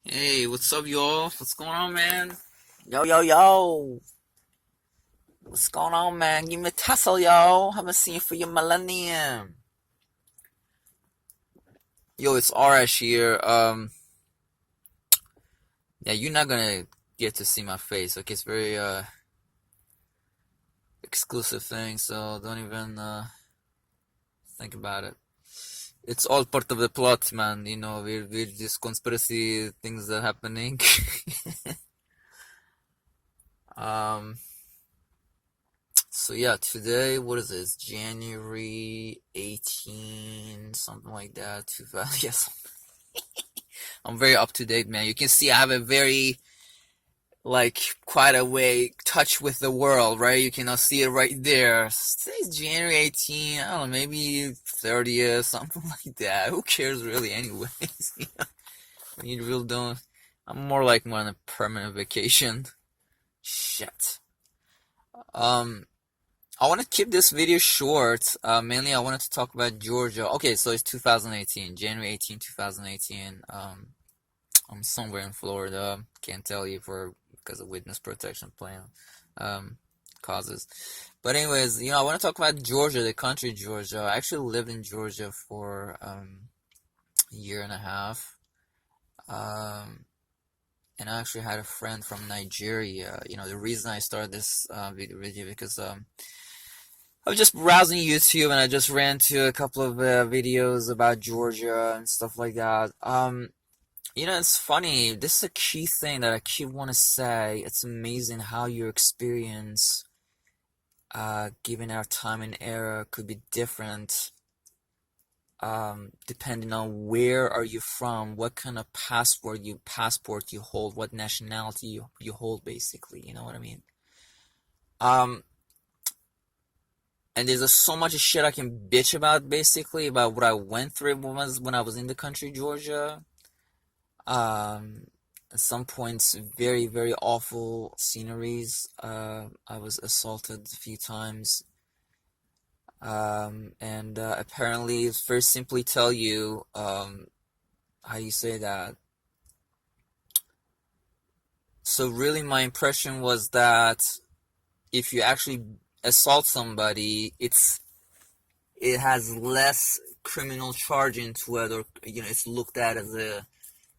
Hey, what's up, y'all? What's going on, man? Yo, yo, yo. What's going on, man? Give me a tussle, yo. Haven't seen you for your millennium. Yo, it's Arash here. Yeah, you're not gonna get to see my face. Okay, it's very exclusive thing, so don't even think about it. It's all part of the plot, man. You know, we're just conspiracy things that are happening. um, so yeah, today, what is this? January 18, something like that. 2000, yes. I'm very up to date, man. You can see I have a very like quite a way touch with the world, right? You can see it right there. Today's January 18, I don't know, maybe 30th, something like that. Who cares really anyways? You know, when you really don't. I'm more on a permanent vacation. Shit. Um, I want to keep this video short. Mainly I wanted to talk about Georgia. Okay, so it's 2018, January 18, 2018. I'm somewhere in Florida. Can't tell you because of witness protection plan um, causes. But anyways, I want to talk about Georgia, the country Georgia. I actually lived in Georgia for a year and a half. Um, and I actually had a friend from Nigeria. The reason I started this video because I was just browsing YouTube and I just ran to a couple of videos about Georgia and stuff like that. It's funny. This is a key thing that I keep want to say. It's amazing how your experience, given our time and era, could be different, depending on where are you from, what kind of passport you hold, what nationality you hold, basically. You know what I mean? Um, and there's so much shit I can bitch about, basically, about what I went through when I was in the country, Georgia. Um, at some points, very, very awful sceneries. I was assaulted a few times. And apparently, first simply tell you, how you say that. So really, my impression was that if you actually assault somebody, it has less criminal charge into it, or it's looked at as a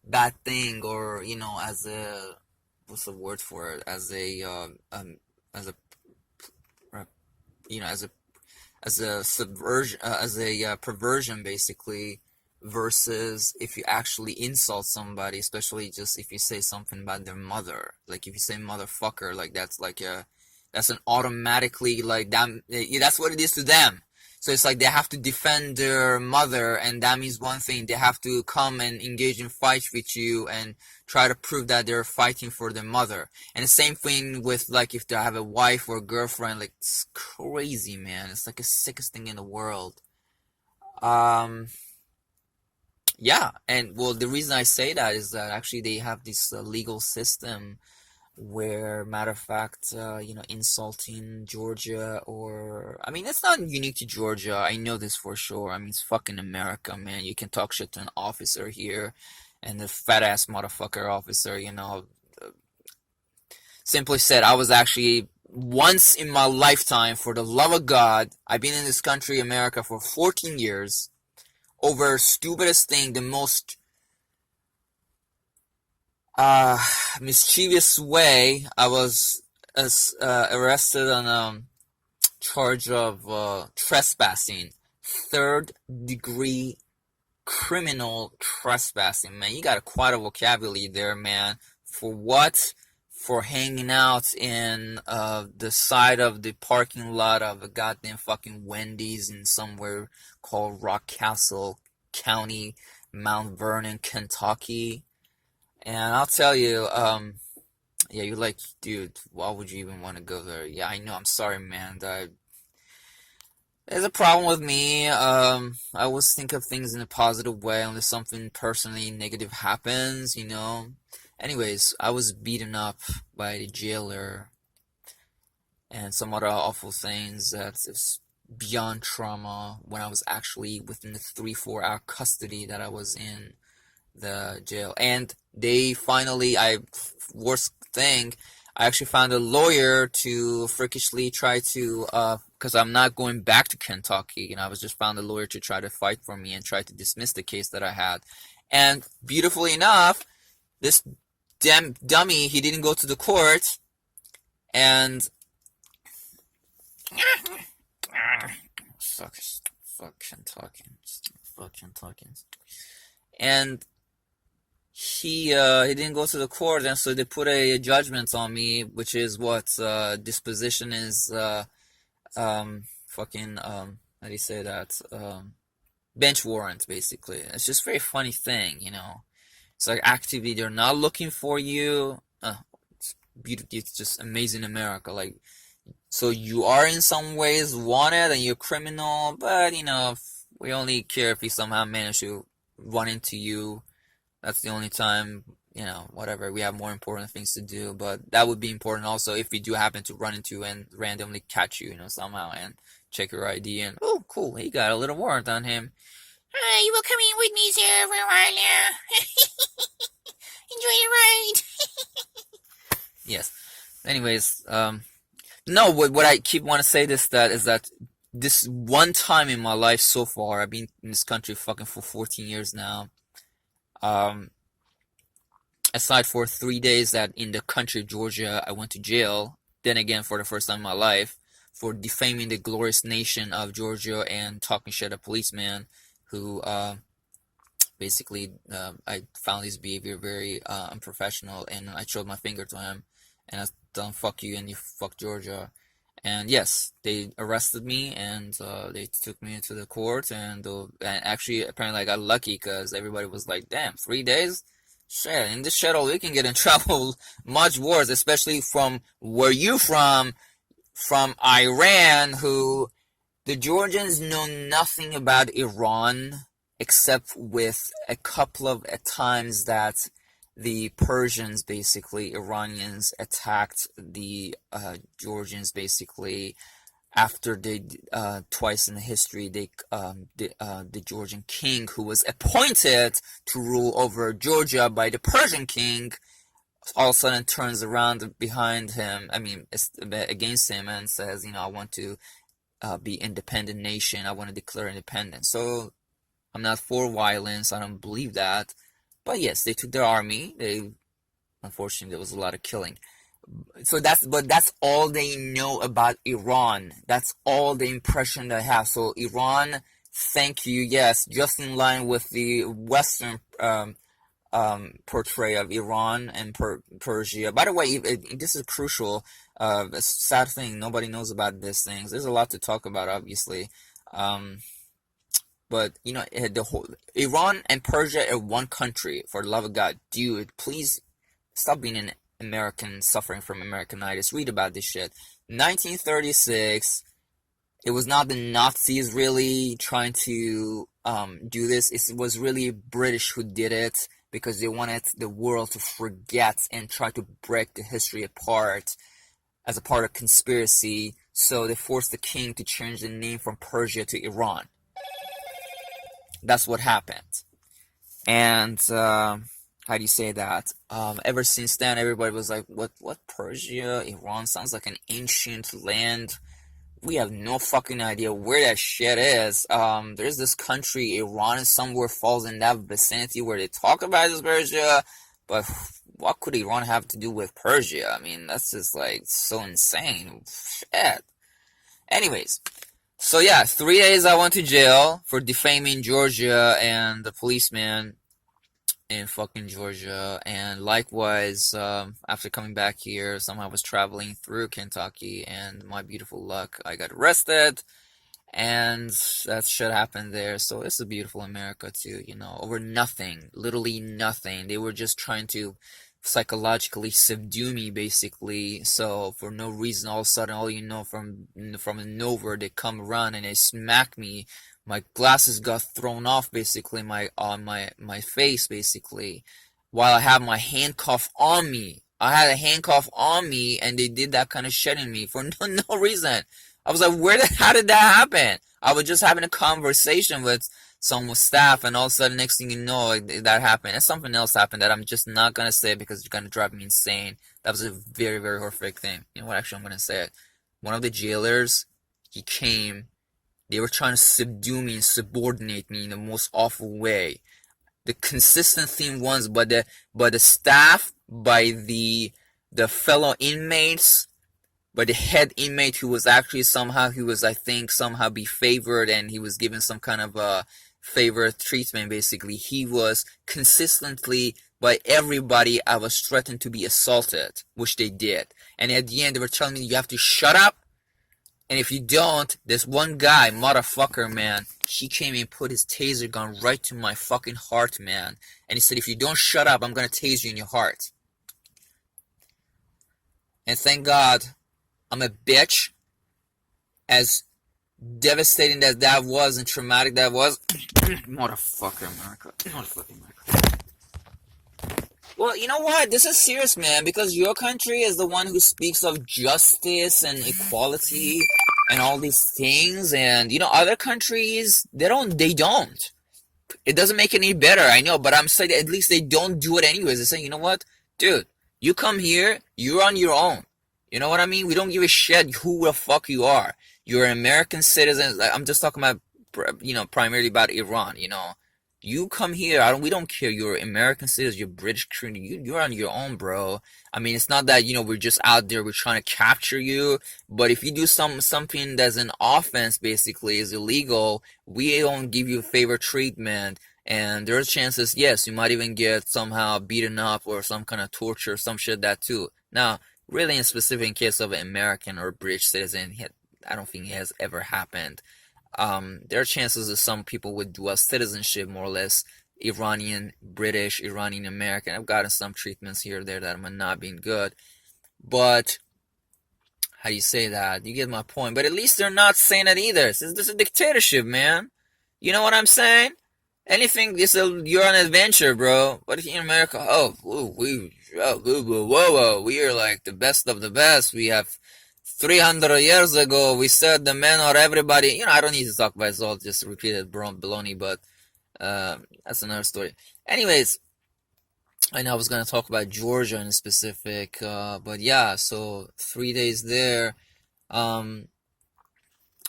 bad thing, or as a, what's the word for it, as a as a subversion, as a perversion, basically, versus if you actually insult somebody, especially just if you say something about their mother, like if you say motherfucker, like that's an automatically, like, that, that's what it is to them. So it's like they have to defend their mother, and that means one thing: they have to come and engage in fights with you and try to prove that they're fighting for their mother. And the same thing with, like, if they have a wife or a girlfriend. Like, it's crazy, man. It's like the sickest thing in the world. Um, yeah, and well, the reason I say that is that actually they have this legal system where, matter of fact, insulting Georgia, or, I mean, it's not unique to Georgia. I know this for sure. I mean, it's fucking America, man. You can talk shit to an officer here, and the fat ass motherfucker officer, simply said, I was actually once in my lifetime, for the love of God, I've been in this country, America, for 14 years, over stupidest thing, the most uh, mischievous way. I was arrested on charge of trespassing, third degree criminal trespassing. Man, you got quite a vocabulary there, man. For what? For hanging out in the side of the parking lot of a goddamn fucking Wendy's in somewhere called Rock Castle County, Mount Vernon, Kentucky. And I'll tell you, yeah, you're like, dude, why would you even want to go there? Yeah, I know, I'm sorry, man. There's a problem with me. I always think of things in a positive way unless something personally negative happens. Anyways, I was beaten up by the jailer and some other awful things that's beyond trauma when I was actually within the 3-4 hour custody that I was in. the jail. And they finally, worst thing, I actually found a lawyer to freakishly try to, because I'm not going back to Kentucky, I was just found a lawyer to try to fight for me and try to dismiss the case that I had. And beautifully enough, this damn dummy, he didn't go to the court, and fuck Kentuckians. And he didn't go to the court, and so they put a judgment on me, which is what disposition is, fucking, how do you say that, bench warrant, basically. It's just a very funny thing, it's like actively they're not looking for you. It's beautiful. It's just amazing America. Like, so you are in some ways wanted and you're a criminal, but we only care if we somehow manage to run into you. That's the only time, whatever, we have more important things to do. But that would be important also if we do happen to run into and randomly catch you, somehow, and check your ID, and oh, cool, he got a little warrant on him. You will come in with me, sir, for a while now. Enjoy your ride. Yes. Anyways, no, what I keep want to say is that this one time in my life so far, I've been in this country fucking for 14 years now. Aside for 3 days that in the country of Georgia, I went to jail, then again for the first time in my life, for defaming the glorious nation of Georgia and talking shit at policeman who, basically, I found his behavior very, unprofessional, and I showed my finger to him, and I told him, fuck you, and you fuck Georgia. And yes, they arrested me, and they took me into the court, and actually, apparently I got lucky, because everybody was like, damn, 3 days? Shit, in this shithole, we can get in trouble much worse, especially from where you from Iran, who the Georgians know nothing about Iran, except with a couple of times that the Persians, basically, Iranians, attacked the Georgians, basically, after they, twice in the history, the Georgian king, who was appointed to rule over Georgia by the Persian king, all of a sudden turns around behind him, against him, and says, I want to be independent nation, I want to declare independence. So, I'm not for violence, I don't believe that. But yes, they took their army. Unfortunately, there was a lot of killing. So that's all they know about Iran. That's all the impression they have. So Iran, thank you. Yes, just in line with the Western portrayal of Iran and Persia. By the way, this is crucial. A sad thing. Nobody knows about these things. There's a lot to talk about, obviously. But, the whole Iran and Persia are one country, for the love of God. Dude, please stop being an American suffering from Americanitis. Read about this shit. 1936, it was not the Nazis really trying to do this. It was really British who did it because they wanted the world to forget and try to break the history apart as a part of conspiracy. So they forced the king to change the name from Persia to Iran. That's what happened. And how do you say that? Ever since then, everybody was like, what Persia? Iran sounds like an ancient land. We have no fucking idea where that shit is. There's this country, Iran, somewhere falls in that vicinity where they talk about this Persia. But what could Iran have to do with Persia? That's just like so insane. Shit. Anyways. So yeah, 3 days I went to jail for defaming Georgia and the policeman in fucking Georgia. And likewise, after coming back here, somehow I was traveling through Kentucky, and my beautiful luck, I got arrested. And that shit happened there. So it's a beautiful America too, over nothing, literally nothing. They were just trying to psychologically subdue me, basically. So for no reason, all of a sudden, from nowhere, they come around and they smack me. My glasses got thrown off, basically, my face, basically, while I have my handcuff on me. I had a handcuff on me, and they did that kind of shit in me for no reason. I was like, how did that happen? I was just having a conversation with some staff, and all of a sudden, next thing you know, that happened. And something else happened that I'm just not gonna say because you're gonna drive me insane. That was a very, very horrific thing. You know what? Actually, I'm gonna say it. One of the jailers, he came. They were trying to subdue me and subordinate me in the most awful way. The consistent theme was by the staff, by the fellow inmates, by the head inmate who was actually somehow, I think, somehow be favored, and he was given some kind of a favored treatment. Basically, he was consistently, by everybody, I was threatened to be assaulted, which they did. And at the end, they were telling me, you have to shut up. And if you don't, this one guy, motherfucker, man, he came and put his taser gun right to my fucking heart, man. And he said, if you don't shut up, I'm gonna tase you in your heart. And thank God, I'm a bitch. As devastating as that was and traumatic that was. Motherfucker, America. Motherfucking America. Well, you know what? This is serious, man, because your country is the one who speaks of justice and equality and all these things, and, you know, other countries, they don't. It doesn't make it any better, I know, but I'm saying at least they don't do it anyways. They're saying, you know what? Dude, you come here, you're on your own. You know what I mean? We don't give a shit who the fuck you are. You're an American citizen. Like, I'm just talking about, you know, primarily about Iran, you know. You come here, we don't care. You're American citizens, you're British, you're on your own, bro. I mean, it's not that, you know, we're just out there, we're trying to capture you. But if you do something that's an offense, basically, is illegal, we don't give you favor treatment. And there's chances, yes, you might even get somehow beaten up or some kind of torture, some shit that too. Now, really in specific in case of an American or British citizen, I don't think it has ever happened. There are chances that some people with dual citizenship, more or less, Iranian, British, Iranian, American. I've gotten some treatments here or there that have not been good. But, how do you say that? You get my point. But at least they're not saying that either. This is a dictatorship, man. You know what I'm saying? Anything, you're on an adventure, bro. But if you're in America, we are like the best of the best. We have 300 years ago, we said the men are everybody. You know, I don't need to talk about it, it's all just repeated baloney, but that's another story. Anyways, I know I was going to talk about Georgia in specific, but yeah, so 3 days there, and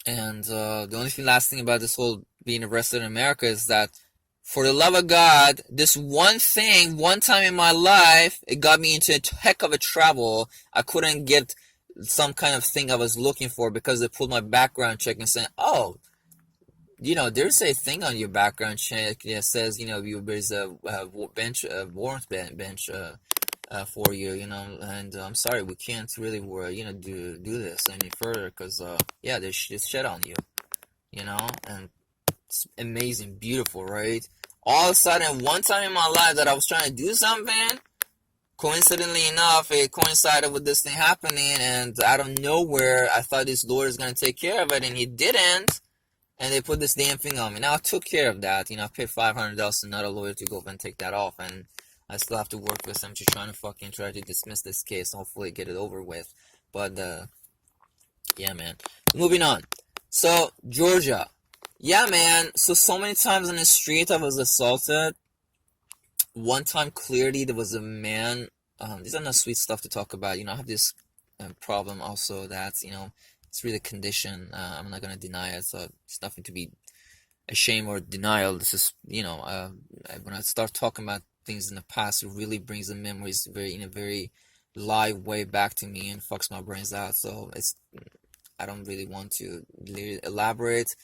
the only last thing about this whole being arrested in America is that, for the love of God, this one thing, one time in my life, it got me into a heck of a trouble. I couldn't get some kind of thing I was looking for because they pulled my background check and said, oh, you know, there's a thing on your background check that says, you know, there's a warrant bench for you, you know, and I'm sorry, we can't really, you know, do this any further because, yeah, there's shit on you, you know, and it's amazing, beautiful, right? All of a sudden, one time in my life that I was trying to do something, coincidentally enough, it coincided with this thing happening, and out of nowhere, I thought this lawyer was going to take care of it, and he didn't, and they put this damn thing on me. Now, I took care of that, you know, I paid $500 to another lawyer to go and take that off, and I still have to work with them to try to dismiss this case, hopefully get it over with, but, yeah, man. Moving on. So, Georgia. Yeah, man, so many times on the street I was assaulted. One time, clearly, there was a man, these are not sweet stuff to talk about, you know, I have this problem also that's, you know, it's really a condition, I'm not going to deny it, so it's nothing to be ashamed or denial, this is, you know, when I start talking about things in the past, it really brings the memories in a very live way back to me and fucks my brains out, so I don't really want to elaborate.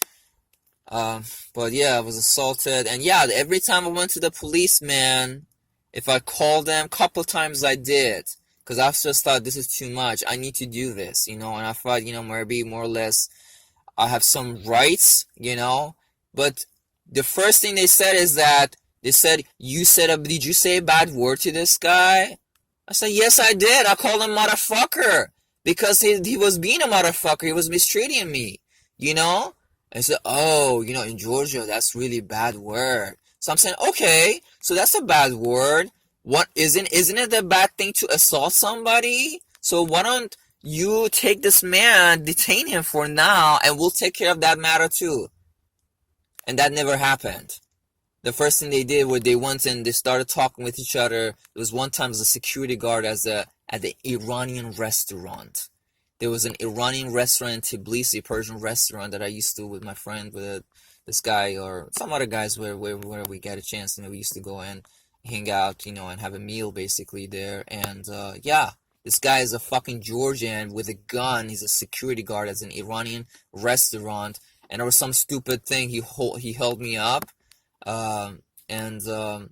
But yeah, I was assaulted, and yeah, every time I went to the policeman, if I called them, couple times I did, because I just thought, this is too much, I need to do this, you know, and I thought, you know, maybe more or less, I have some rights, you know, but the first thing they said is that, they said, did you say a bad word to this guy? I said, yes, I did, I called him motherfucker, because he was being a motherfucker, he was mistreating me, you know? I said, oh, you know, in Georgia, that's really bad word. So I'm saying, okay, so that's a bad word. What isn't it a bad thing to assault somebody? So why don't you take this man, detain him for now, and we'll take care of that matter too. and that never happened. The first thing they did was they went and they started talking with each other. There was one time as a security guard at the Iranian restaurant. There was an Iranian restaurant in Tbilisi, a Persian restaurant that I used to with my friend, with this guy or some other guys where we get a chance. We used to go and hang out, and have a meal basically there. And yeah, this guy is a fucking Georgian with a gun. He's a security guard at an Iranian restaurant, and there was some stupid thing. He held me up, um, and um,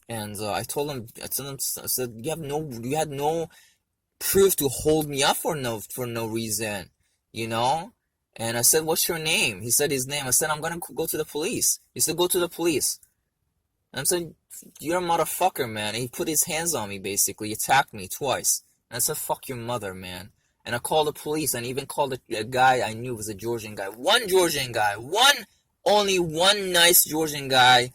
I told him, I said, you had no proof to hold me up for no reason, you know. And I said, what's your name? He said his name. I said, I'm gonna go to the police. He said, go to the police. And I said, you're a motherfucker, man. And he put his hands on me, basically. He attacked me twice. And I said, fuck your mother, man. And I called the police, and even called a guy I knew was a Georgian guy. One Georgian guy. Only one nice Georgian guy.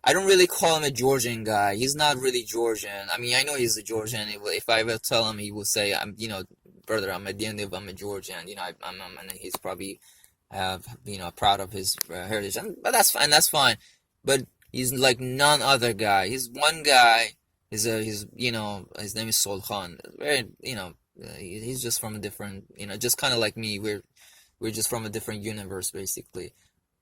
I don't really call him a Georgian guy. He's not really Georgian. I mean, I know he's a Georgian. If I ever tell him, he will say, brother, I'm at the end of, I'm a Georgian. And he's probably, proud of his heritage. But that's fine. That's fine. But he's like none other guy. He's one guy. His name is Solkhan. Very, he's just from a different, just kind of like me. We're just from a different universe, basically.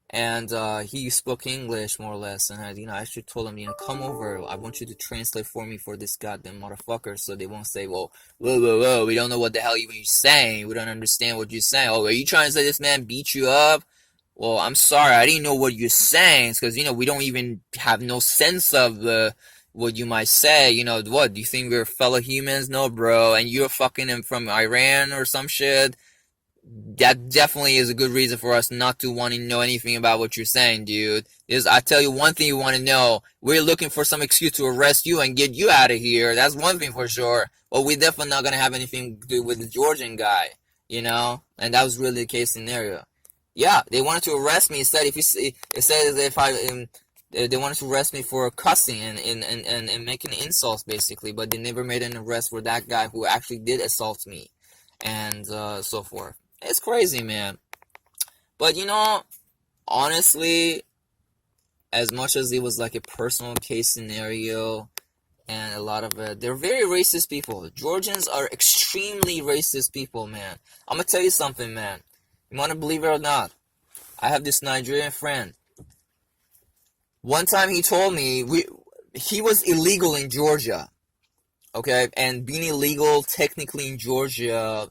And he spoke English more or less, and I actually told him, come over. I want you to translate for me for this goddamn motherfucker, so they won't say, well, whoa, we don't know what the hell you're saying. We don't understand what you're saying. Oh, are you trying to say this man beat you up? Well, I'm sorry, I didn't know what you're saying, because we don't even have no sense of what you might say. What do you think we're fellow humans? No, bro. And you're fucking from Iran or some shit. That definitely is a good reason for us not to want to know anything about what you're saying, dude. I tell you one thing you want to know. We're looking for some excuse to arrest you and get you out of here. That's one thing for sure. But we're definitely not going to have anything to do with the Georgian guy, And that was really the case scenario. Yeah, they wanted to arrest me. It said they wanted to arrest me for cussing and making insults, basically. But they never made an arrest for that guy who actually did assault me, and so forth. It's crazy, man. But honestly, as much as it was like a personal case scenario, and a lot of it, they're very racist people. Georgians are extremely racist people, man. I'm gonna tell you something, man. You wanna believe it or not? I have this Nigerian friend. One time he told me he was illegal in Georgia. Okay, and being illegal technically in Georgia,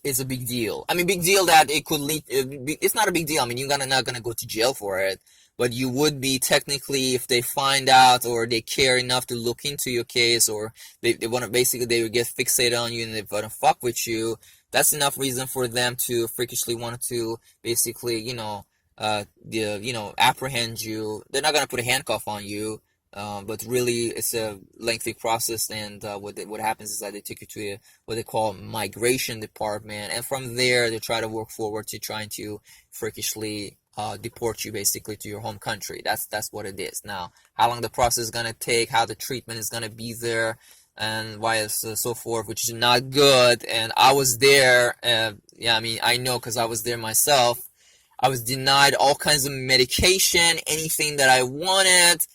is a big deal. I mean, big deal that it could lead. It's not a big deal. I mean, you're not gonna go to jail for it, but you would be technically if they find out or they care enough to look into your case, or they want to basically they would get fixated on you and they want to fuck with you. That's enough reason for them to freakishly want to basically apprehend you. They're not gonna put a handcuff on you. But really, it's a lengthy process, and what happens is that they take you to what they call migration department, and from there they try to work forward to trying to freakishly deport you basically to your home country. That's what it is. Now, how long the process is gonna take, how the treatment is gonna be there, and why it's so forth, which is not good. And I was there. Yeah, I mean, I know because I was there myself. I was denied all kinds of medication, anything that I wanted.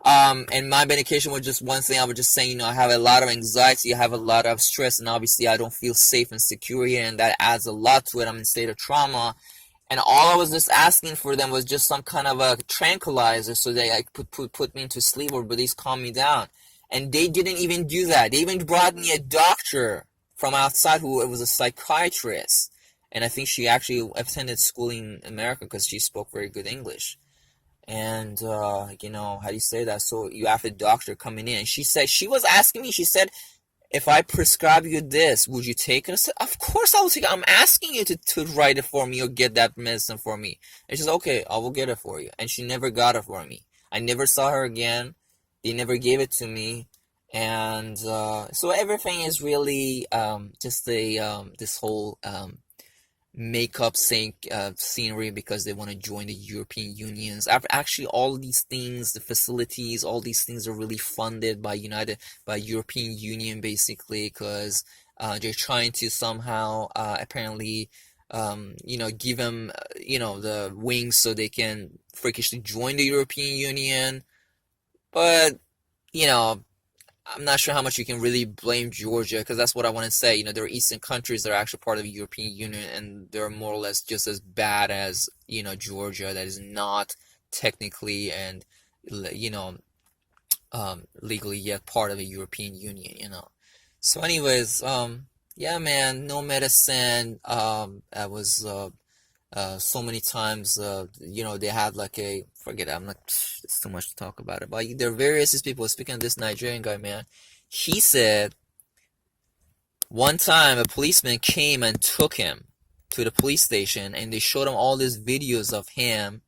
And my medication was just one thing. I was just saying, I have a lot of anxiety, I have a lot of stress, and obviously I don't feel safe and secure here, and that adds a lot to it. I'm in a state of trauma, and all I was just asking for them was just some kind of a tranquilizer so they could put me into sleep or at least calm me down. And they didn't even do that. They even brought me a doctor from outside who was a psychiatrist, and I think she actually attended school in America because she spoke very good English. And how do you say that? So you have a doctor coming in, and she said, she was asking me, she said, if I prescribe you this, would you take it? I said, of course I will take it. I'm asking you to write it for me or get that medicine for me. And she said, okay, I will get it for you. And she never got it for me. I never saw her again. They never gave it to me. And so everything is really just this whole make-up scenery because they want to join the European Unions. Actually, all these things, the facilities, all these things are really funded by European Union, basically, because they're trying to somehow apparently give them, the wings so they can freakishly join the European Union. But, you know, I'm not sure how much you can really blame Georgia, because that's what I want to say. There are Eastern countries that are actually part of the European Union, and they're more or less just as bad as, Georgia, that is not technically and, you know, legally yet part of the European Union. So anyways, yeah, man, no medicine. I was, so many times, they had like forget it, I'm not, it's too much to talk about it, but there are various people. Speaking of this Nigerian guy, man, he said one time a policeman came and took him to the police station, and they showed him all these videos of him,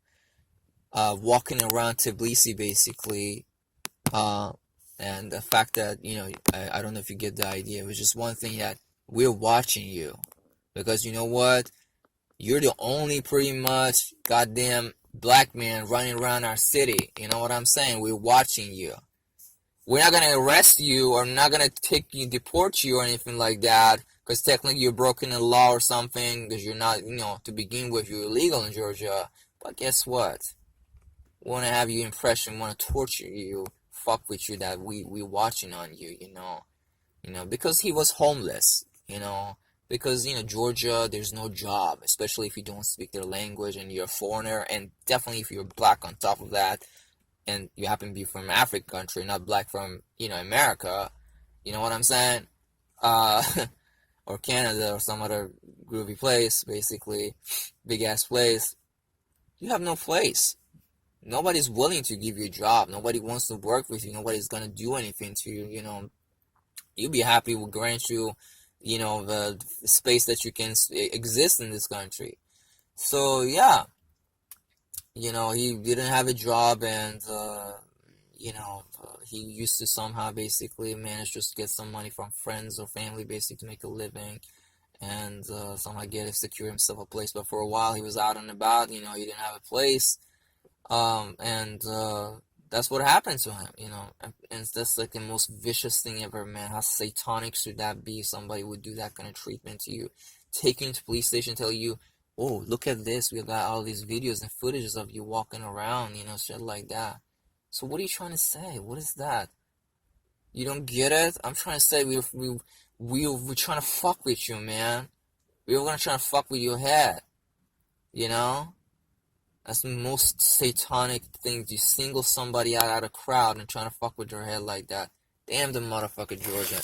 walking around Tbilisi, basically, and the fact that, I don't know if you get the idea. It was just one thing, that we're watching you, because you know what? You're the only pretty much goddamn black man running around our city. You know what I'm saying? We're watching you. We're not going to arrest you, or not going to deport you or anything like that, because technically you're broken the law or something, because you're not, to begin with, you're illegal in Georgia. But guess what? We want to have you impression, want to torture you, fuck with you, that we're watching on you, because he was homeless, because, Georgia, there's no job, especially if you don't speak their language and you're a foreigner, and definitely if you're black on top of that, and you happen to be from an African country, not black from, America, you know what I'm saying? Or Canada, or some other groovy place, basically, big-ass place. You have no place. Nobody's willing to give you a job. Nobody wants to work with you. Nobody's gonna do anything to you, You'll be happy, we'll grant you, the space that you can exist in this country. So, yeah, he didn't have a job, and, he used to somehow basically manage just to get some money from friends or family, basically, to make a living, and somehow secure himself a place. But for a while, he was out and about, he didn't have a place, and that's what happened to him, and that's like the most vicious thing ever, man. How satanic should that be? Somebody would do that kind of treatment to you, take you to police station, tell you, oh, look at this, we got all these videos and footages of you walking around, shit like that. So what are you trying to say? What is that? You don't get it? I'm trying to say we're trying to fuck with you, man. We were gonna try to fuck with your head, That's the most satanic thing. You single somebody out of a crowd and trying to fuck with their head like that. Damn the motherfucker, Georgia.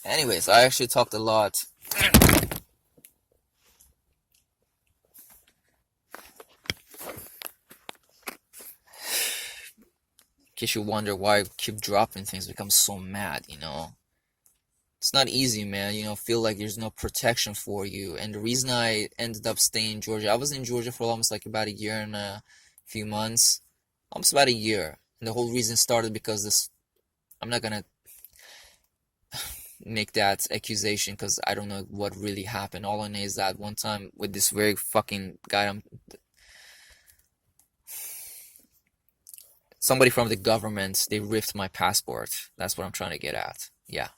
Anyways, I actually talked a lot. In case you wonder why I keep dropping things, become so mad, It's not easy, man, feel like there's no protection for you. And the reason I ended up staying in Georgia, I was in Georgia for almost like about a year and a few months. Almost about a year. And the whole reason started because I'm not gonna make that accusation, because I don't know what really happened. All I know is that one time with this very fucking guy, somebody from the government, they ripped my passport. That's what I'm trying to get at. Yeah.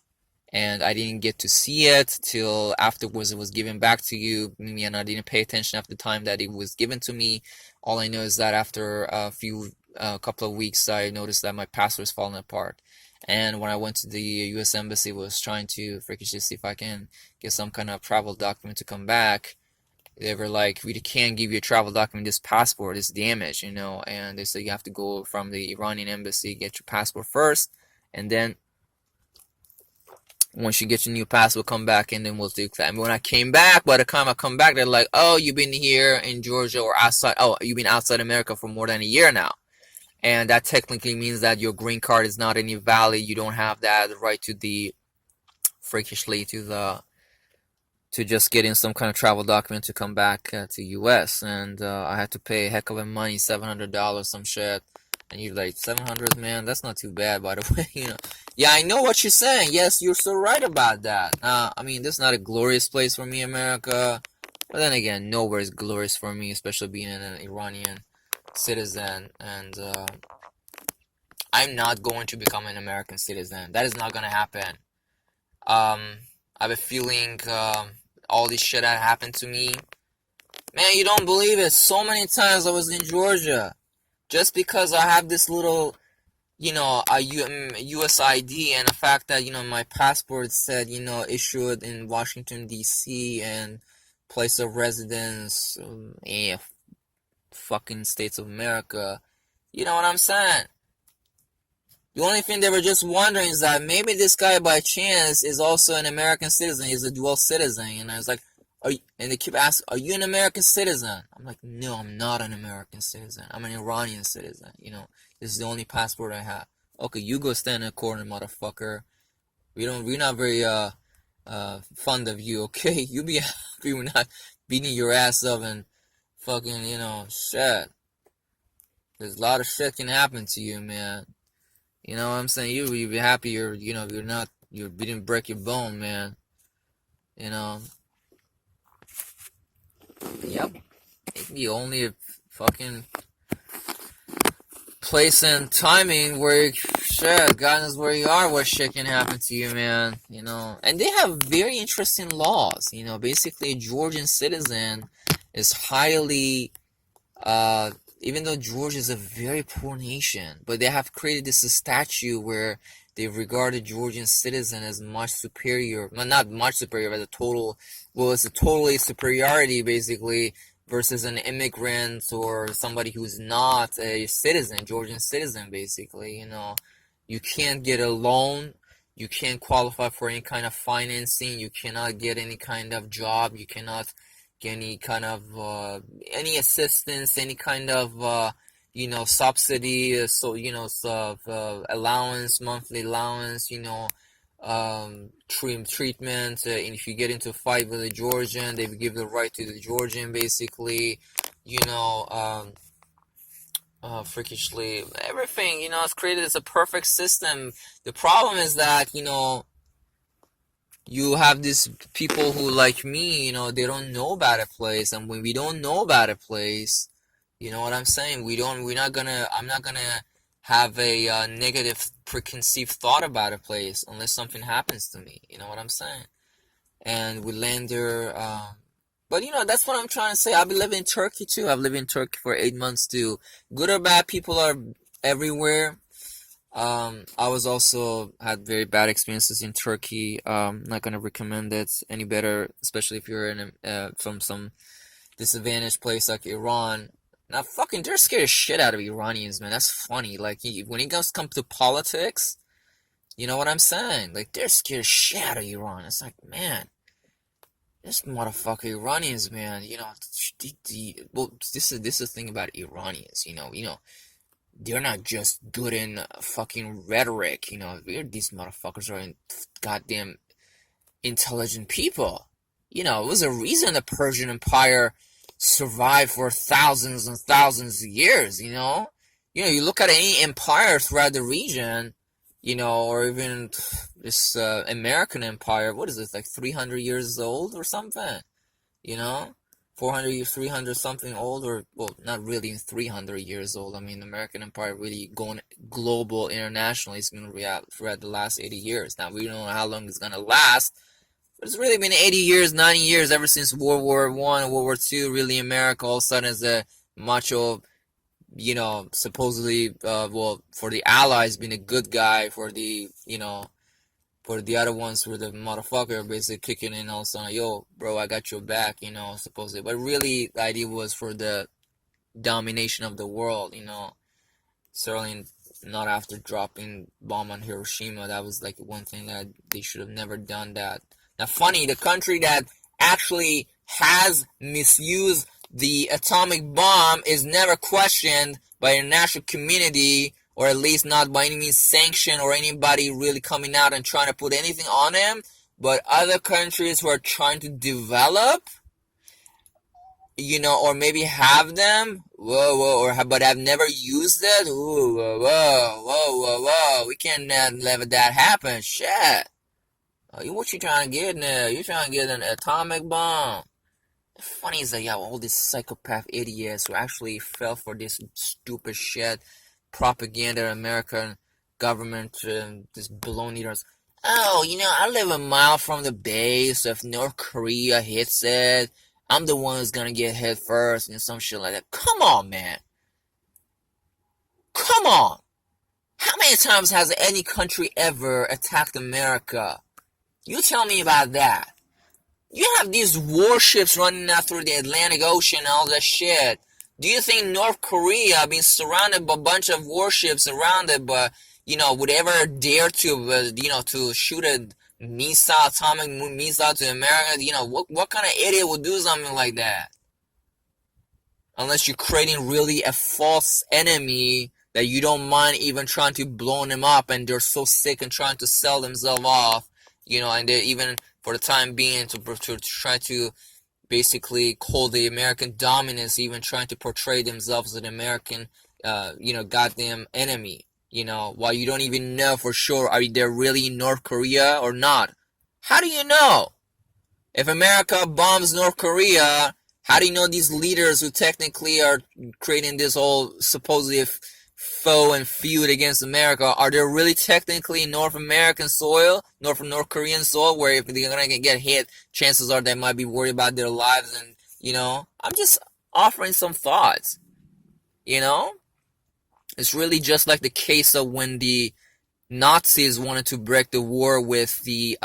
And I didn't get to see it till afterwards. It was given back to you, and I didn't pay attention at the time that it was given to me. All I know is that after a couple of weeks, I noticed that my passport was falling apart. And when I went to the U.S. Embassy, was trying to freakishly see if I can get some kind of travel document to come back. They were like, we can't give you a travel document. This passport is damaged, and they said you have to go from the Iranian embassy, get your passport first, and then once you get your new passport, come back, and then we'll do that. And when I came back, by the time I come back, they're like, oh, you've been here in Georgia or outside, you've been outside America for more than a year now. And that technically means that your green card is not any valid. You don't have that right to to just get in some kind of travel document to come back to US. And I had to pay a heck of a money, $700, some shit. And you're like, 700, man, that's not too bad, by the way, Yeah, I know what you're saying. Yes, you're so right about that. I mean, this is not a glorious place for me, America. But then again, nowhere is glorious for me, especially being an Iranian citizen. And I'm not going to become an American citizen. That is not gonna happen. I have a feeling all this shit that happened to me. Man, you don't believe it. So many times I was in Georgia. Just because I have this little, a US ID, and the fact that, my passport said, issued in Washington, D.C., and place of residence, fucking States of America. You know what I'm saying? The only thing they were just wondering is that maybe this guy by chance is also an American citizen. He's a dual citizen. And I was like, and they keep asking, are you an American citizen? I'm like, no, I'm not an American citizen. I'm an Iranian citizen. This is the only passport I have. Okay, you go stand in a corner, motherfucker. We're not very fond of you, okay? You be happy we're not beating your ass up and fucking, shit. There's a lot of shit can happen to you, man. You know what I'm saying? You be happy you didn't break your bone, man. Yep. It can be only a fucking place and timing where shit, God knows where you are, what shit can happen to you, man. And they have very interesting laws. Basically a Georgian citizen is highly even though Georgia is a very poor nation, but they have created this statute where they regard a Georgian citizen as much superior, well, not much superior, but it's a totally superiority, basically, versus an immigrant or somebody who's not a citizen, Georgian citizen, basically. You can't get a loan, you can't qualify for any kind of financing, you cannot get any kind of job, you cannot any kind of any assistance, any kind of subsidy, allowance, monthly allowance, treatment. And if you get into a fight with a Georgian, they give the right to the Georgian, basically. Freakishly, everything. It's created as a perfect system. The problem is that you have these people who, like me, they don't know about a place, and when we don't know about a place, you know what I'm saying? I'm not gonna have a negative preconceived thought about a place unless something happens to me. You know what I'm saying? And we land there, but that's what I'm trying to say. I've been living in Turkey too. I've lived in Turkey for 8 months too. Good or bad, people are everywhere. I was also had very bad experiences in Turkey. Not gonna recommend it any better, especially if you're from some disadvantaged place like Iran. Now, fucking, they're scared as shit out of Iranians, man. That's funny. Like, when it comes to politics, you know what I'm saying? Like, they're scared as shit out of Iran. It's like, man, this motherfucker Iranians, man. Well, this is the thing about Iranians. They're not just good in fucking rhetoric, these motherfuckers are goddamn intelligent people. It was a reason the Persian Empire survived for thousands and thousands of years, you look at any empire throughout the region, or even this American empire, what is it, like 300 years old or something, 400, 300 something old, or, well, not really 300 years old. I mean, the American Empire really going global, internationally. It's been throughout the last 80 years. Now, we don't know how long it's going to last, but it's really been 80 years, 90 years, ever since World War I, World War II, really America all of a sudden is a macho, supposedly, for the Allies being a good guy, for the other ones were the motherfucker basically kicking in all of a sudden, yo, bro, I got your back, supposedly. But really, the idea was for the domination of the world, certainly not after dropping bomb on Hiroshima. That was like one thing that they should have never done that. Now, funny, the country that actually has misused the atomic bomb is never questioned by the international community, or at least not by any means sanctioned, or anybody really coming out and trying to put anything on him. But other countries who are trying to develop, or maybe have them, but have never used it, we can't let that happen, shit. What you trying to get now? You trying to get an atomic bomb. The funny is that yeah, all these psychopath idiots who actually fell for this stupid shit, propaganda, American government, this baloney eaters. Oh, I live a mile from the base. So if North Korea hits it, I'm the one who's gonna get hit first, and some shit like that. Come on, man. Come on. How many times has any country ever attacked America? You tell me about that. You have these warships running out through the Atlantic Ocean and all that shit. Do you think North Korea, being surrounded by a bunch of warships around it, but, would ever dare to, to shoot a atomic missile to America? What kind of idiot would do something like that? Unless you're creating really a false enemy that you don't mind even trying to blow them up, and they're so sick and trying to sell themselves off, and they're even for the time being to try to basically call the American dominance, even trying to portray themselves as an American, goddamn enemy, while you don't even know for sure are they really in North Korea or not. How do you know? If America bombs North Korea, how do you know these leaders who technically are creating this whole supposedly foe and feud against America, are they really technically in North American soil, North Korean soil, where if they're gonna get hit, chances are they might be worried about their lives? And I'm just offering some thoughts. It's really just like the case of when the Nazis wanted to break the war with the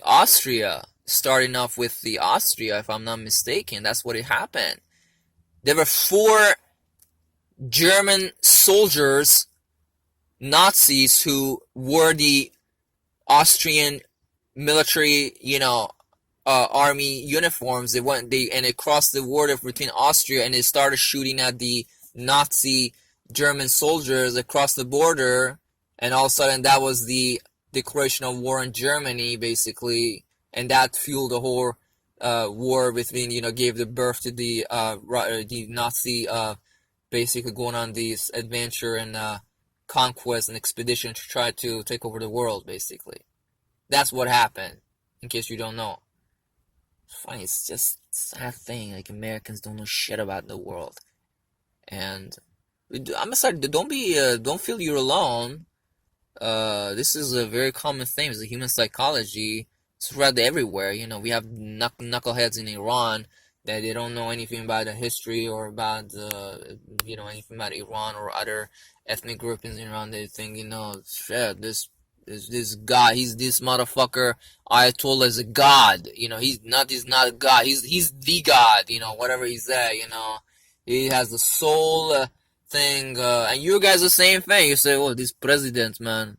Austria, starting off with the Austria, if I'm not mistaken. That's what it happened. There were 4 German soldiers, Nazis, who wore the Austrian military, army uniforms. They crossed the border between Austria, and they started shooting at the Nazi German soldiers across the border, and all of a sudden that was the declaration of war in Germany, basically, and that fueled the whole war between, gave the birth to the Nazi, basically going on this adventure and conquest and expedition to try to take over the world, basically. That's what happened, in case you don't know. It's funny, it's just a sad thing, like Americans don't know shit about the world. And I'm sorry, don't feel you're alone. This is a very common thing. It's a human psychology. It's spread everywhere. We have knuckleheads in Iran that they don't know anything about the history or about anything about Iran or other ethnic groupings in Iran. They think, shit, this God, he's this motherfucker. Ayatollah is a god. He's not a god. He's the god. Whatever he's at. He has the soul thing. And you guys the same thing. You say, "Oh, this president, man.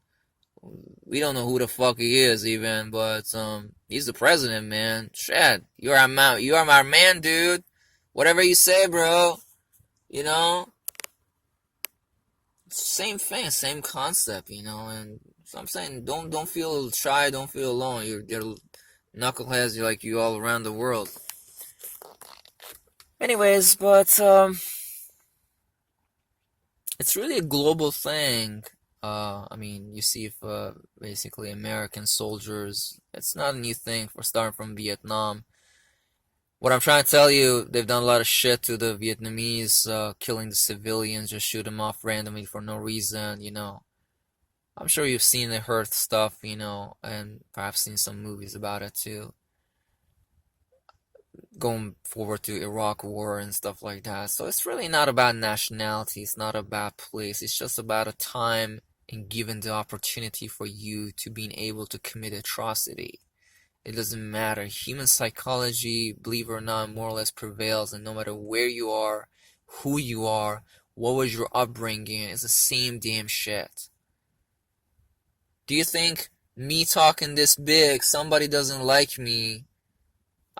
We don't know who the fuck he is even, but he's the president, man. Shit, you are my man, dude. Whatever you say, bro. Same thing, same concept, And so I'm saying, don't feel shy, don't feel alone. They're knuckleheads like you all around the world. Anyways, but it's really a global thing. You see if basically American soldiers, it's not a new thing for starting from Vietnam. What I'm trying to tell you, they've done a lot of shit to the Vietnamese, killing the civilians, just shoot them off randomly for no reason, I'm sure you've seen and heard stuff, and perhaps seen some movies about it too. Going forward to Iraq war and stuff like that. So it's really not about nationality, it's not about place, it's just about a time and given the opportunity for you to being able to commit atrocity. It doesn't matter. Human psychology, believe it or not, more or less prevails, and no matter where you are, who you are, what was your upbringing, it's the same damn shit. Do you think me talking this big, somebody doesn't like me?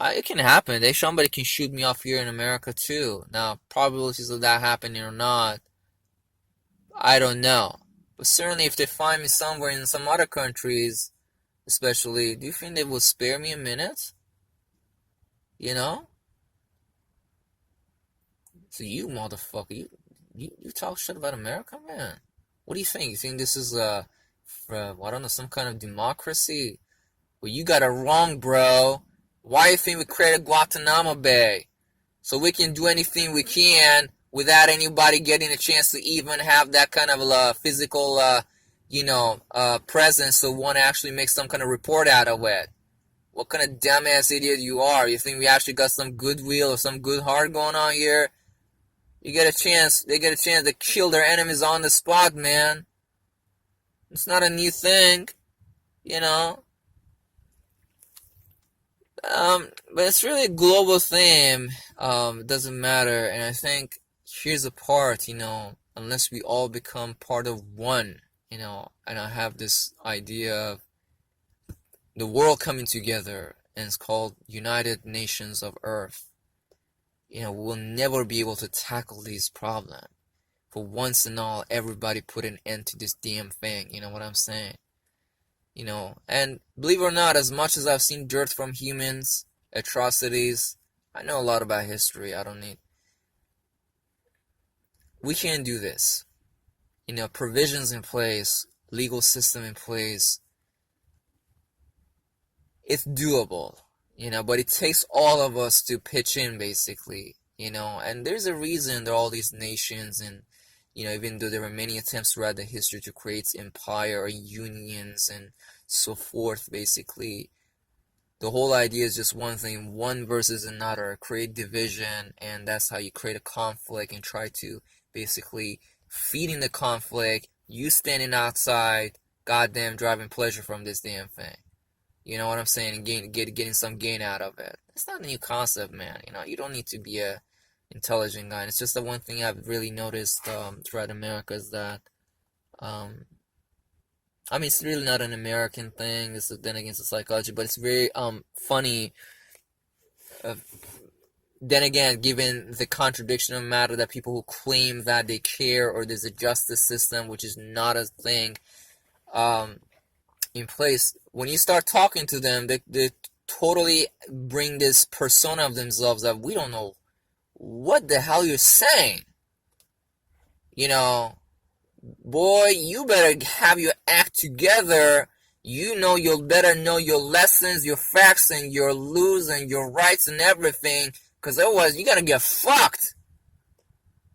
It can happen. Somebody can shoot me off here in America too. Now, probabilities of that happening or not, I don't know. But certainly if they find me somewhere in some other countries, especially, do you think they will spare me a minute? So you motherfucker, you talk shit about America, man. What do you think? You think this is I don't know, some kind of democracy? Well, you got it wrong, bro. Why do you think we created Guantanamo Bay? So we can do anything we can without anybody getting a chance to even have that kind of physical, presence to want to actually make some kind of report out of it. What kind of dumbass idiot you are? You think we actually got some goodwill or some good heart going on here? They get a chance to kill their enemies on the spot, man. It's not a new thing, you know. But it's really a global thing. It doesn't matter, and I think here's the part, unless we all become part of one, and I have this idea of the world coming together, and it's called United Nations of Earth. We'll never be able to tackle these problems. For once and all, everybody put an end to this damn thing, you know what I'm saying? And believe it or not, as much as I've seen dirt from humans, atrocities, I know a lot about history. We can't do this. Provisions in place, legal system in place. It's doable, but it takes all of us to pitch in, basically, and there's a reason there are all these nations, and, even though there were many attempts throughout the history to create empire or unions and so forth, basically, the whole idea is just one thing, one versus another, create division, and that's how you create a conflict and try to basically feeding the conflict, you standing outside, goddamn driving pleasure from this damn thing. You know what I'm saying? And getting some gain out of it. It's not a new concept, man. You don't need to be a intelligent guy. And it's just the one thing I've really noticed throughout America is that, it's really not an American thing. This is then against the psychology, but it's very funny. Then again, given the contradiction of matter that people who claim that they care or there's a justice system, which is not a thing, in place, when you start talking to them, they totally bring this persona of themselves that we don't know what the hell you're saying. Boy, you better have your act together. You'll better know your lessons, your facts, and your rules, and your rights, and everything, because otherwise you're gonna get fucked.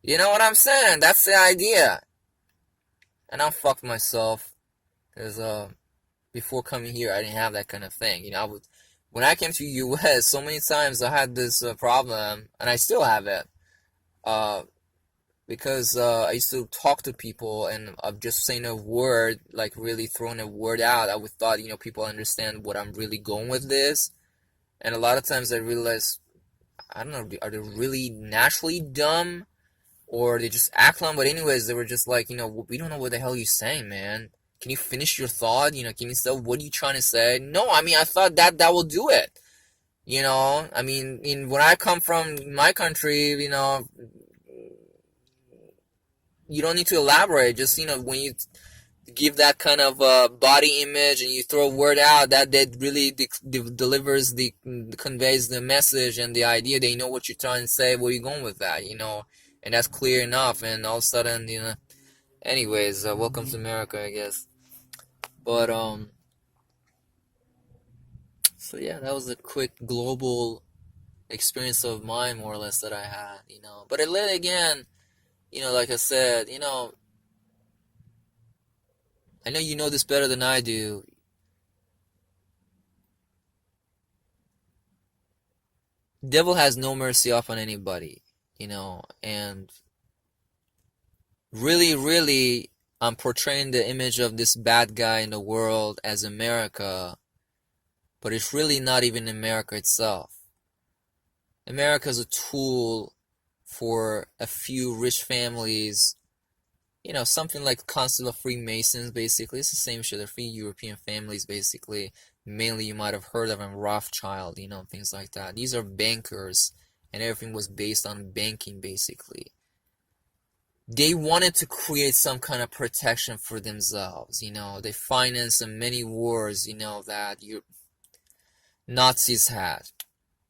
You know what I'm saying? That's the idea. And I'm fucked myself, because before coming here, I didn't have that kind of thing. When I came to U.S., so many times I had this problem, and I still have it, because I used to talk to people, and of just saying a word, like really throwing a word out, I would thought, people understand what I'm really going with this, and a lot of times I realized, I don't know, are they really naturally dumb, or they just act dumb? But anyways, they were just like, we don't know what the hell you're saying, man. Can you finish your thought? Can you say, what are you trying to say? No, I thought that will do it. When I come from my country, you don't need to elaborate. Just, when you give that kind of body image and you throw a word out, that really delivers, conveys the message and the idea. They know what you're trying to say, where you're going with that, and that's clear enough. And all of a sudden, anyways, welcome to America, I guess. But, so yeah, that was a quick global experience of mine, more or less, that I had, But again, like I said, I know you know this better than I do. Devil has no mercy upon anybody, and really, really, I'm portraying the image of this bad guy in the world as America, but it's really not even America itself. America is a tool for a few rich families, something like Consular Freemasons, basically. It's the same shit. They're free European families, basically. Mainly, you might have heard of them, Rothschild, things like that. These are bankers, and everything was based on banking, basically. They wanted to create some kind of protection for themselves, They financed many wars, that Nazis had.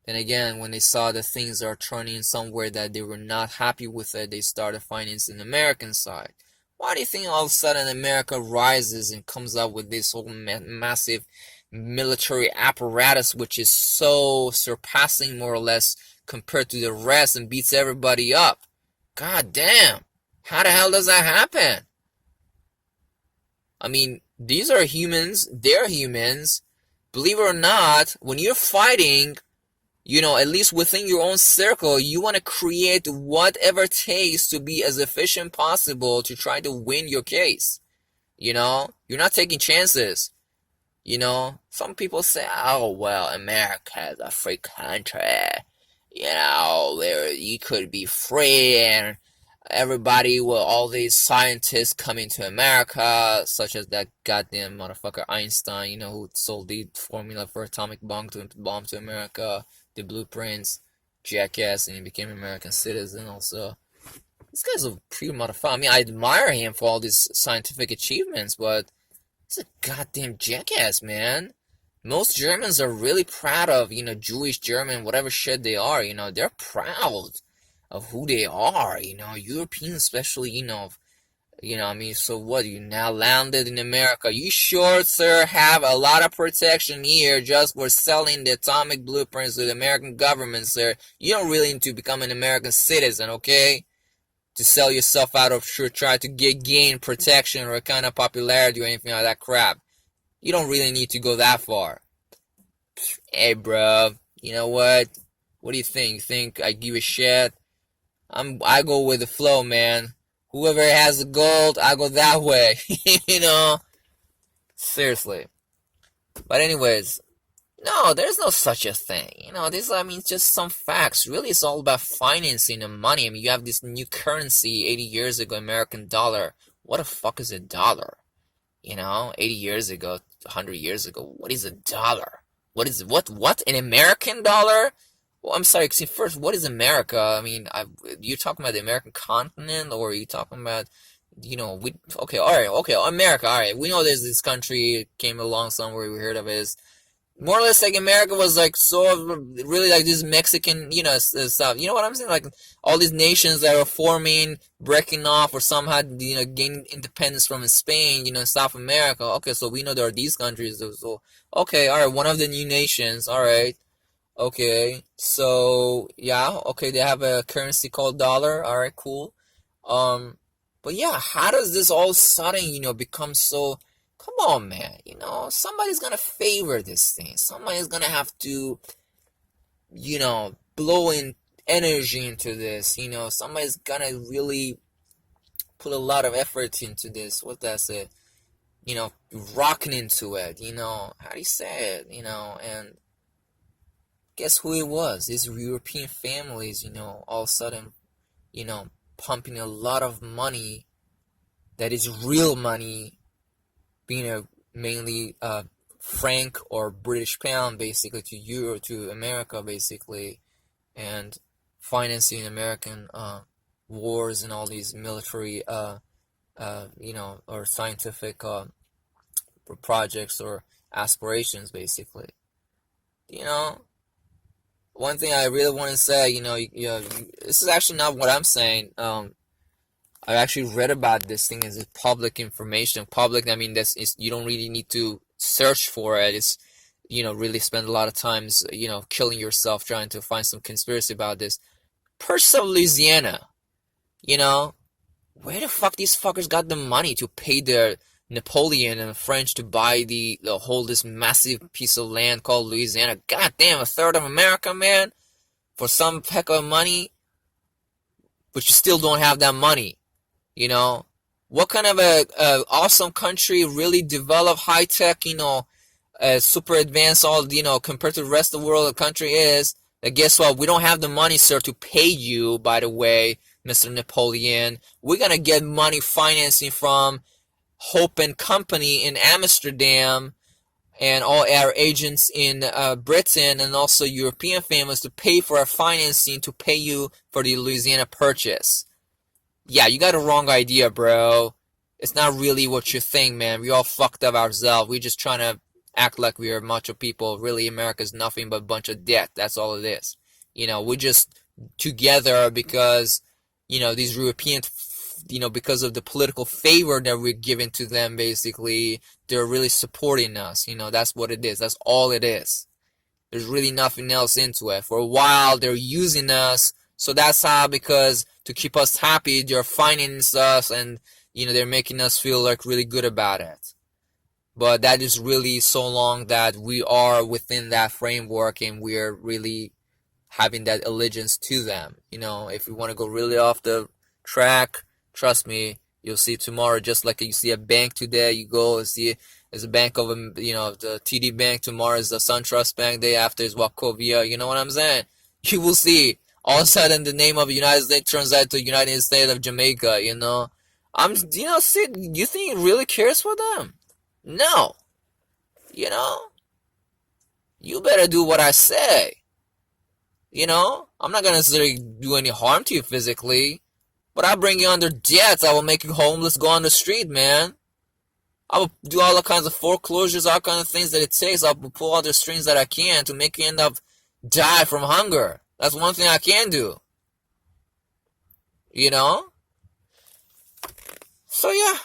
And again, when they saw that things are turning somewhere that they were not happy with it, they started financing the American side. Why do you think all of a sudden America rises and comes up with this whole massive military apparatus which is so surpassing more or less compared to the rest and beats everybody up. God damn. How the hell does that happen? I mean, these are humans, they're humans. Believe it or not, when you're fighting, at least within your own circle, you want to create whatever it takes to be as efficient possible to try to win your case. You're not taking chances. Some people say, oh, well, America is a free country. Where you could be free and everybody, all these scientists coming to America, such as that goddamn motherfucker Einstein, who sold the formula for atomic bomb to America, the blueprints, jackass, and he became an American citizen also. This guy's a pure motherfucker. I mean, I admire him for all these scientific achievements, but he's a goddamn jackass, man. Most Germans are really proud of, Jewish, German, whatever shit they are, they're proud of who they are, Europeans especially, I mean, so what, you now landed in America. You sure, sir, have a lot of protection here just for selling the atomic blueprints to the American government, sir. You don't really need to become an American citizen, okay? To sell yourself out of try to gain protection or a kind of popularity or anything like that crap. You don't really need to go that far. Hey, bro, you know what? What do you think? You think I give a shit? I go with the flow, man. Whoever has the gold, I go that way. Seriously. But anyways, no, there's no such a thing. Just some facts. Really, it's all about financing and money. I mean, you have this new currency 80 years ago, American dollar. What the fuck is a dollar? 80 years ago, 100 years ago, what is a dollar? What is what? An American dollar? Well, I'm sorry, see, first, what is America? I mean, you're talking about the American continent, or are you talking about, okay, America, alright, we know there's this country, came along somewhere, we heard of it, more or less like America was like really like this Mexican, stuff. You know what I'm saying? Like all these nations that are forming, breaking off, or somehow, gaining independence from Spain, South America. Okay, so we know there are these countries. So, okay, all right, one of the new nations. All right, okay, so yeah, okay, they have a currency called dollar. All right, cool. But yeah, how does this all of a sudden, become so? Come on, man. Somebody's gonna favor this thing. Somebody's gonna have to, blow in energy into this. Somebody's gonna really put a lot of effort into this. What that's it? Rocking into it. How do you say it? And guess who it was? These European families, all of a sudden, pumping a lot of money that is real money, being a mainly franc or British pound, basically, to Euro, to America, basically, and financing American wars and all these military, or scientific projects or aspirations, basically. One thing I really want to say, this is actually not what I'm saying. I actually read about this thing as public information. Public, I mean, you don't really need to search for it. It's, really spend a lot of times, killing yourself trying to find some conspiracy about this. Purchase of Louisiana, where the fuck these fuckers got the money to pay their Napoleon and the French to buy the whole this massive piece of land called Louisiana? God damn, a third of America, man, for some heck of money, but you still don't have that money. What kind of a awesome country, really developed, high tech, super advanced, all compared to the rest of the world, the country is. That guess what? We don't have the money, sir, to pay you. By the way, Mr. Napoleon, we're gonna get money financing from Hope and Company in Amsterdam, and all our agents in Britain, and also European families to pay for our financing to pay you for the Louisiana purchase. Yeah, you got a wrong idea, bro. It's not really what you think, man. We all fucked up ourselves. We're just trying to act like we are macho people. Really, America's nothing but a bunch of debt. That's all it is. We're just together because, these European because of the political favor that we're giving to them, basically, they're really supporting us. That's what it is. That's all it is. There's really nothing else into it. For a while, they're using us. So that's how, because to keep us happy, they're financing us, and, they're making us feel like really good about it. But that is really so long that we are within that framework and we're really having that allegiance to them. If we want to go really off the track, trust me, you'll see tomorrow, just like you see a bank today, you go and see there's a bank of the TD Bank. Tomorrow is the SunTrust Bank. Day after is Wachovia. You know what I'm saying? You will see. All of a sudden, the name of the United States turns out to United States of Jamaica. See, you think he really cares for them? No. You better do what I say. I'm not gonna necessarily do any harm to you physically, but I bring you under debts. I will make you homeless, go on the street, man. I will do all the kinds of foreclosures, all kinds of things that it takes. I'll pull all the strings that I can to make you end up die from hunger. That's one thing I can do. So yeah,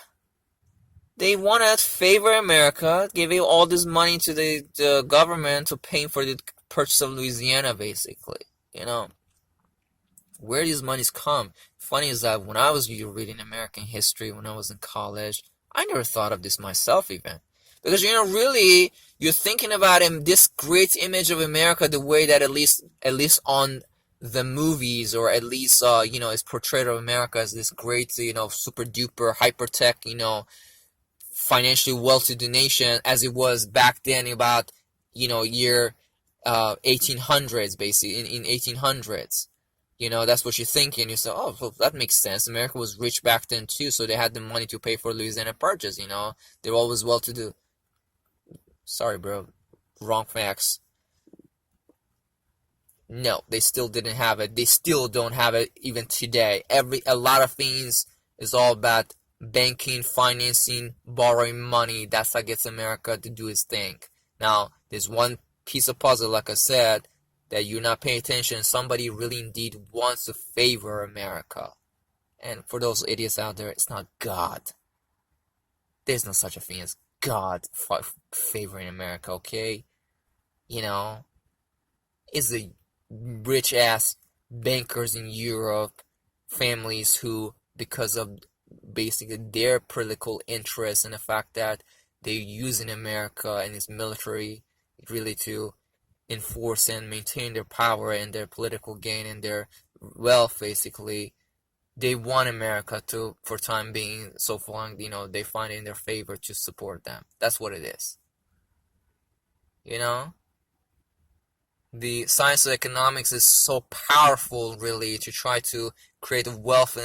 they want to favor America, giving all this money to the government to pay for the purchase of Louisiana, basically. Where these monies come. Funny is that when I was reading American history, when I was in college, I never thought of this myself even. Because, really, you're thinking about this great image of America the way that at least on the movies, or at least, is portrayed of America as this great, super duper, hyper tech, financially well-to-do nation, as it was back then about, year 1800s, basically, in 1800s. That's what you're thinking. You say, oh, well, that makes sense. America was rich back then too, so they had the money to pay for Louisiana Purchase. They're always well-to-do. Sorry, bro, wrong facts. No, they still didn't have it. They still don't have it even today. A lot of things is all about banking, financing, borrowing money. That's what gets America to do its thing. Now, there's one piece of puzzle, like I said, that you're not paying attention. Somebody really indeed wants to favor America. And for those idiots out there, it's not God. There's no such a thing as God favoring America, okay? It's the rich-ass bankers in Europe, families who, because of basically their political interests and the fact that they're using America and its military really to enforce and maintain their power and their political gain and their wealth, basically, they want America to, for time being, so long, they find it in their favor to support them. That's what it is. The science of economics is so powerful, really, to try to create a wealth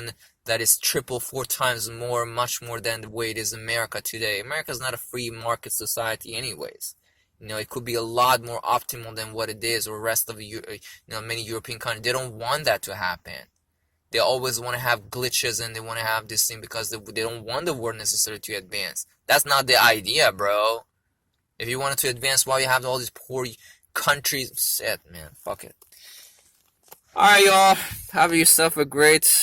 that is triple, 4 times more, much more than the way it is in America today. America is not a free market society anyways. It could be a lot more optimal than what it is, or the rest of many European countries. They don't want that to happen. They always want to have glitches, and they want to have this thing because they don't want the world necessarily to advance. That's not the idea, bro. If you wanted to advance, why you have all these poor countries? Shit, man. Fuck it. Alright, y'all. Have yourself a great